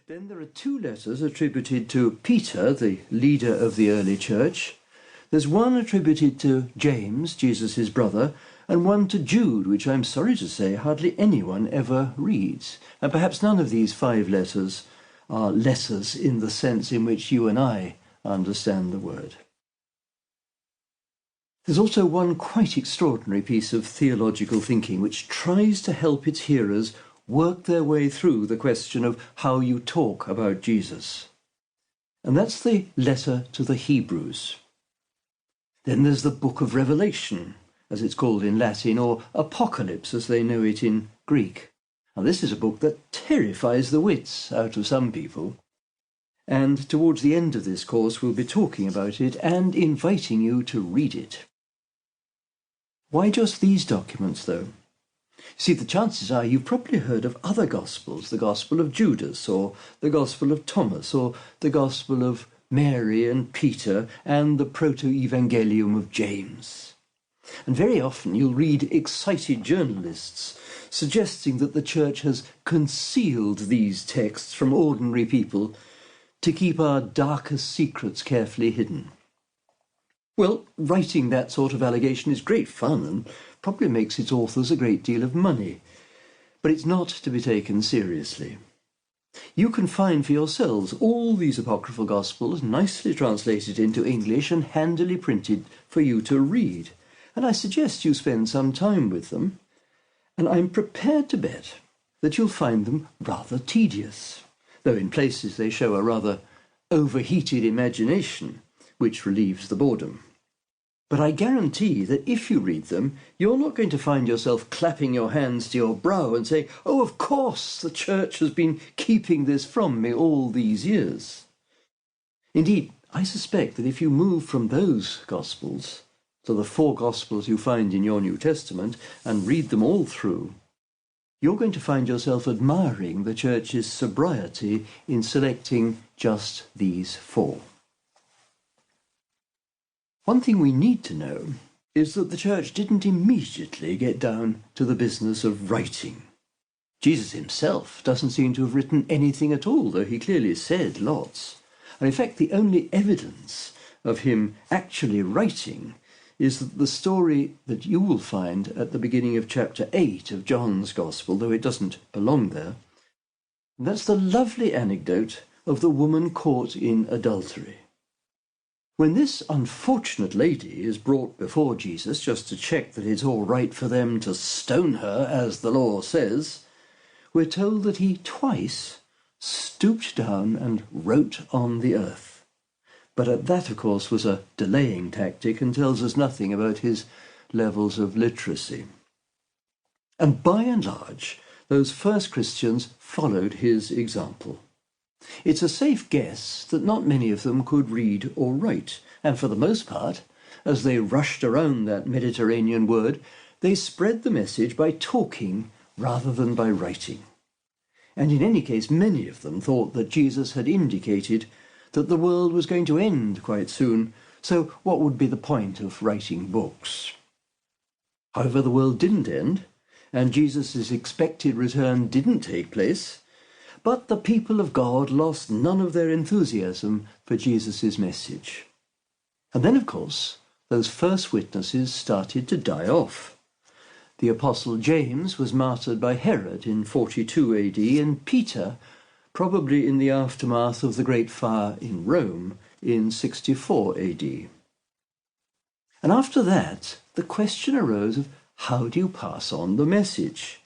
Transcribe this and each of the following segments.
Then there are two letters attributed to Peter, the leader of the early church. There's one attributed to James, Jesus' brother, and one to Jude, which I'm sorry to say hardly anyone ever reads. And perhaps none of these 5 letters are letters in the sense in which you and I understand the word. There's also one quite extraordinary piece of theological thinking which tries to help its hearers work their way through the question of how you talk about Jesus. And that's the letter to the Hebrews. Then there's the book of Revelation, as it's called in Latin, or Apocalypse, as they know it in Greek. Now, this is a book that terrifies the wits out of some people. And towards the end of this course, we'll be talking about it and inviting you to read it. Why just these documents, though? See, the chances are you've probably heard of other Gospels, the Gospel of Judas, or the Gospel of Thomas, or the Gospel of Mary and Peter, and the Proto-Evangelium of James. And very often you'll read excited journalists suggesting that the Church has concealed these texts from ordinary people to keep our darkest secrets carefully hidden. Well, writing that sort of allegation is great fun and probably makes its authors a great deal of money, but it's not to be taken seriously. You can find for yourselves all these apocryphal Gospels nicely translated into English and handily printed for you to read, and I suggest you spend some time with them, and I'm prepared to bet that you'll find them rather tedious, though in places they show a rather overheated imagination, which relieves the boredom. But I guarantee that if you read them, you're not going to find yourself clapping your hands to your brow and saying, "Oh, of course, the Church has been keeping this from me all these years." Indeed, I suspect that if you move from those Gospels to the 4 Gospels you find in your New Testament and read them all through, you're going to find yourself admiring the Church's sobriety in selecting just these 4. One thing we need to know is that the Church didn't immediately get down to the business of writing. Jesus himself doesn't seem to have written anything at all, though he clearly said lots. And in fact, the only evidence of him actually writing is that the story that you will find at the beginning of chapter 8 of John's Gospel, though it doesn't belong there. And that's the lovely anecdote of the woman caught in adultery. When this unfortunate lady is brought before Jesus just to check that it's all right for them to stone her, as the law says, we're told that he twice stooped down and wrote on the earth. But that, of course, was a delaying tactic and tells us nothing about his levels of literacy. And by and large, those first Christians followed his example. It's a safe guess that not many of them could read or write, and for the most part, as they rushed around that Mediterranean word, they spread the message by talking rather than by writing. And in any case, many of them thought that Jesus had indicated that the world was going to end quite soon, so what would be the point of writing books? However, the world didn't end, and Jesus' expected return didn't take place, but the people of God lost none of their enthusiasm for Jesus' message. And then, of course, those first witnesses started to die off. The Apostle James was martyred by Herod in 42 AD, and Peter probably in the aftermath of the Great Fire in Rome in 64 AD. And after that, the question arose of how do you pass on the message?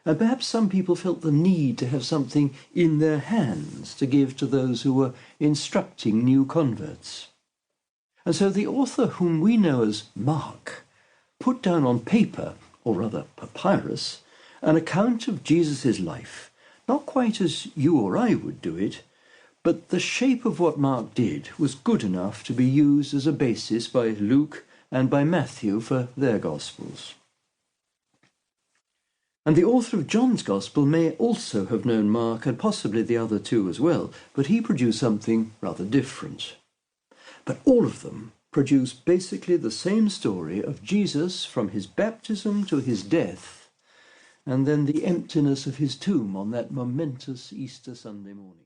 And perhaps some people felt the need to have something in their hands to give to those who were instructing new converts. And so the author whom we know as Mark put down on paper, or rather papyrus, an account of Jesus' life, not quite as you or I would do it, but the shape of what Mark did was good enough to be used as a basis by Luke and by Matthew for their Gospels. And the author of John's Gospel may also have known Mark and possibly the other 2 as well, but he produced something rather different. But all of them produce basically the same story of Jesus from his baptism to his death, and then the emptiness of his tomb on that momentous Easter Sunday morning.